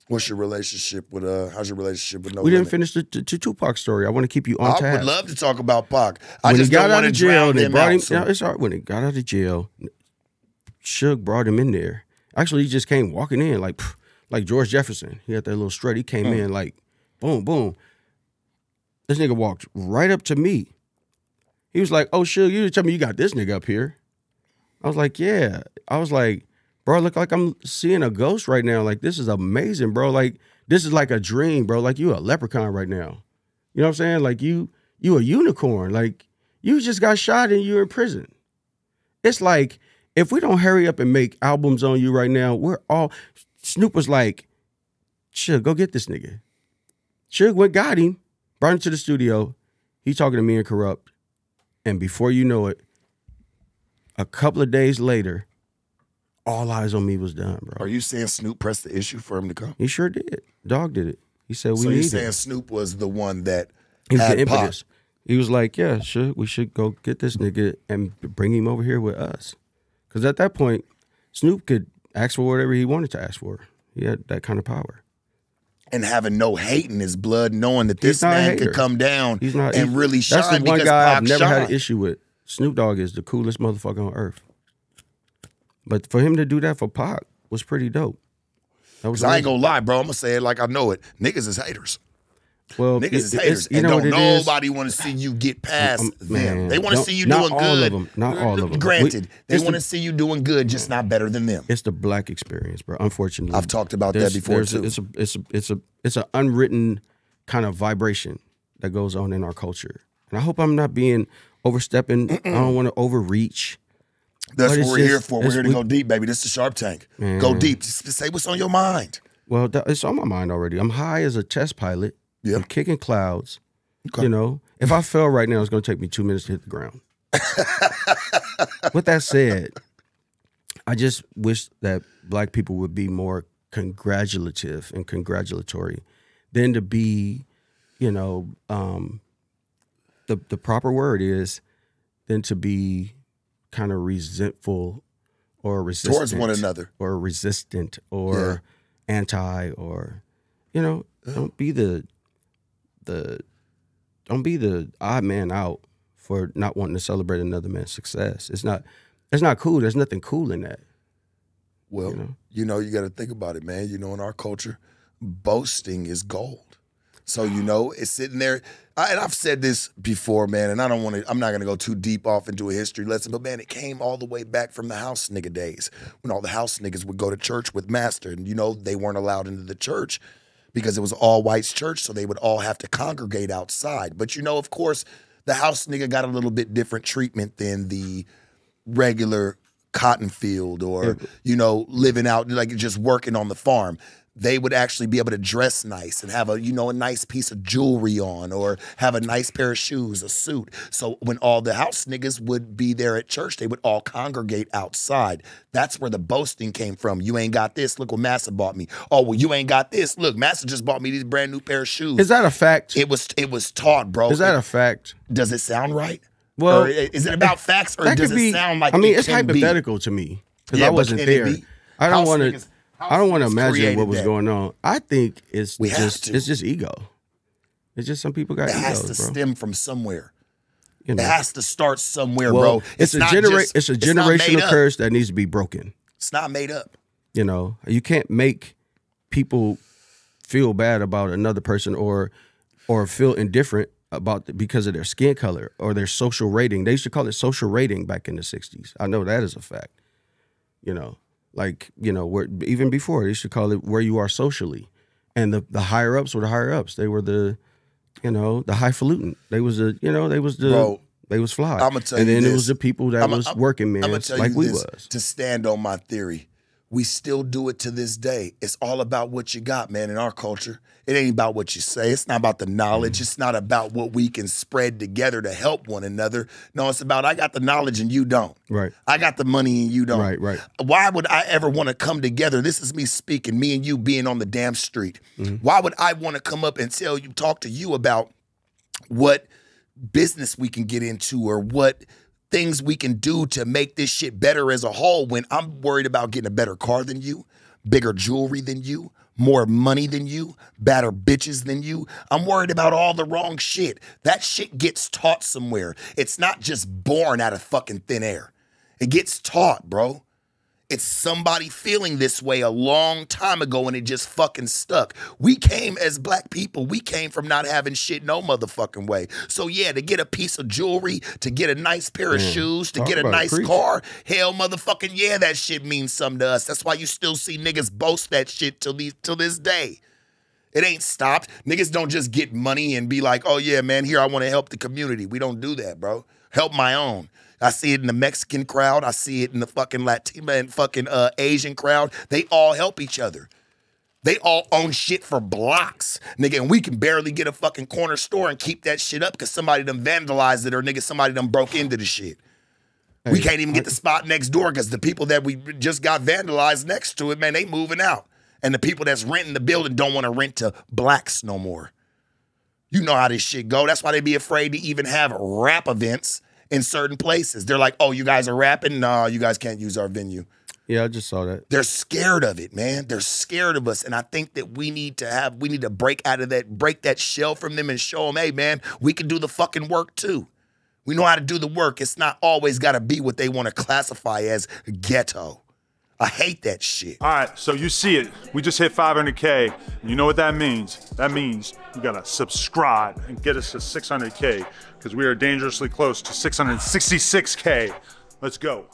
What's your relationship with how's your relationship with No We Limit? didn't finish the Tupac story. I want to keep you on I task. would love to talk about Pac. I When just he got don't out want to of jail, drown they him brought him. out. So. No, it's all right. When he got out of jail, Suge brought him in there. Actually, he just came walking in like George Jefferson. He had that little strut. He came in like, boom, boom. This nigga walked right up to me. He was like, "Oh, Suge, you tell me you got this nigga up here." I was like, "Yeah." I was like, "Bro, I look like I'm seeing a ghost right now. Like, this is amazing, bro. Like, this is like a dream, bro. Like, you a leprechaun right now. You know what I'm saying? Like, you a unicorn. Like, you just got shot and you're in prison. It's like, if we don't hurry up and make albums on you right now, we're all..." Snoop was like, "Suge, go get this nigga." Suge went, got him, brought him to the studio. He talking to me and Corrupt. And before you know it, a couple of days later, All Eyes on Me was done, bro. Are you saying Snoop pressed the issue for him to come? He sure did. Dogg did it. He said, So we you're need saying him. Snoop was the one that He was had the impetus. Pac. He was like, yeah, we should go get this nigga and bring him over here with us. Because at that point, Snoop could ask for whatever he wanted to ask for. He had that kind of power. And having no hate in his blood, knowing that this man could come down and really shine. That's the one because guy Pac I've never had an shined. issue with. Snoop Dogg is the coolest motherfucker on earth. But for him to do that for Pac was pretty dope. That was I ain't gonna lie, bro. I'm gonna say it like I know it. Niggas is haters. Well, Niggas is haters. You And know don't what it is? nobody want to see you get past them. Man, They want to see you not doing all good. of them. Not all of them. Granted, they it's want the- to see you doing good, just not better than them. It's the black experience, bro. Unfortunately, I've talked about that before too. It's an unwritten kind of vibration that goes on in our culture, and I hope I'm not being overstepping. I don't want to overreach. That's But what it's we're here just- for. We're it's- here to we- go deep, baby. This is Sharp Tank. Man. Go deep. Just say what's on your mind. Well, it's on my mind already. I'm high as a test pilot. Yeah. I'm kicking clouds. Okay. You know, if I fell right now, it's going to take me 2 minutes to hit the ground. With that said, I just wish that black people would be more congratulative and congratulatory than to be, you know, the proper word is than to be kind of resentful or resistant Towards one another. or resistant or anti or, you know, don't be the odd man out for not wanting to celebrate another man's success. It's not cool. There's nothing cool in that. Well, you got to think about it, man. You know, in our culture, boasting is gold. So, it's sitting there. And I've said this before, man, and I'm not going to go too deep off into a history lesson, but man, it came all the way back from the house nigga days when all the house niggas would go to church with Master. And, they weren't allowed into the church because it was all whites church, so they would all have to congregate outside. But, of course, the house nigga got a little bit different treatment than the regular cotton field or, living out, like just working on the farm. They would actually be able to dress nice and have a nice piece of jewelry on or have a nice pair of shoes, a suit. So when all the house niggas would be there at church, they would all congregate outside. That's where the boasting came from. You ain't got this. Look what Massa bought me. Oh, well, you ain't got this. Look, Massa just bought me these brand new pair of shoes. Is that a fact? It was taught, bro. Is that a fact? Does it sound right? Well, or is it about facts or does it sound like it's can be? hypothetical to me because Yeah, I but wasn't can it there. be? I don't House want to. niggas- I don't want to house niggas imagine created what was that. going on. I think it's We have just to. it's just ego. It's just some people got It has egos, to bro. stem from somewhere. You know. It has to start somewhere, Well, bro. it's a not it's a it's not made generational up. curse that needs to be broken. It's not made up. You know, you can't make people feel bad about another person or feel indifferent about because of their skin color or their social rating. They used to call it social rating back in the 60s. I know that is a fact. Where even before they used to call it where you are socially. And the higher ups were the higher ups. They were the highfalutin. They was Bro, they was fly. I'ma tell and you then this. it was the people that was working men I'ma tell like you we this, was. to stand on my theory. We still do it to this day. It's all about what you got, man, in our culture. It ain't about what you say. It's not about the knowledge. It's not about what we can spread together to help one another. No, it's about I got the knowledge and you don't. Right. I got the money and you don't. Right. Why would I ever want to come together? This is me speaking, me and you being on the damn street. Why would I want to come up and talk to you about what business we can get into or what things we can do to make this shit better as a whole when I'm worried about getting a better car than you, bigger jewelry than you, more money than you, better bitches than you. I'm worried about all the wrong shit. That shit gets taught somewhere. It's not just born out of fucking thin air. It gets taught, bro. It's somebody feeling this way a long time ago and it just fucking stuck. We came as black people, we came from not having shit no motherfucking way. So yeah, to get a piece of jewelry, to get a nice pair of shoes, to get a nice car, hell motherfucking yeah, that shit means something to us. That's why you still see niggas boast that shit till this day. It ain't stopped. Niggas don't just get money and be like, oh yeah, man, here I want to help the community. We don't do that, bro. Help my own. I see it in the Mexican crowd. I see it in the fucking Latina and fucking Asian crowd. They all help each other. They all own shit for blocks. Nigga, and we can barely get a fucking corner store and keep that shit up because somebody done vandalized it or nigga, somebody done broke into the shit. Hey, we can't even get the spot next door because the people that we just got vandalized next to it, man, they moving out. And the people that's renting the building don't want to rent to blacks no more. You know how this shit go. That's why they be afraid to even have rap events in certain places. They're like, oh, you guys are rapping? No, you guys can't use our venue. Yeah, I just saw that. They're scared of it, man. They're scared of us. And I think that we need to break out of that, break that shell from them and show them, hey, man, we can do the fucking work too. We know how to do the work. It's not always got to be what they want to classify as ghetto. I hate that shit. All right, so you see it. We just hit 500K. You know what that means? That means you gotta subscribe and get us to 600K because we are dangerously close to 666K. Let's go.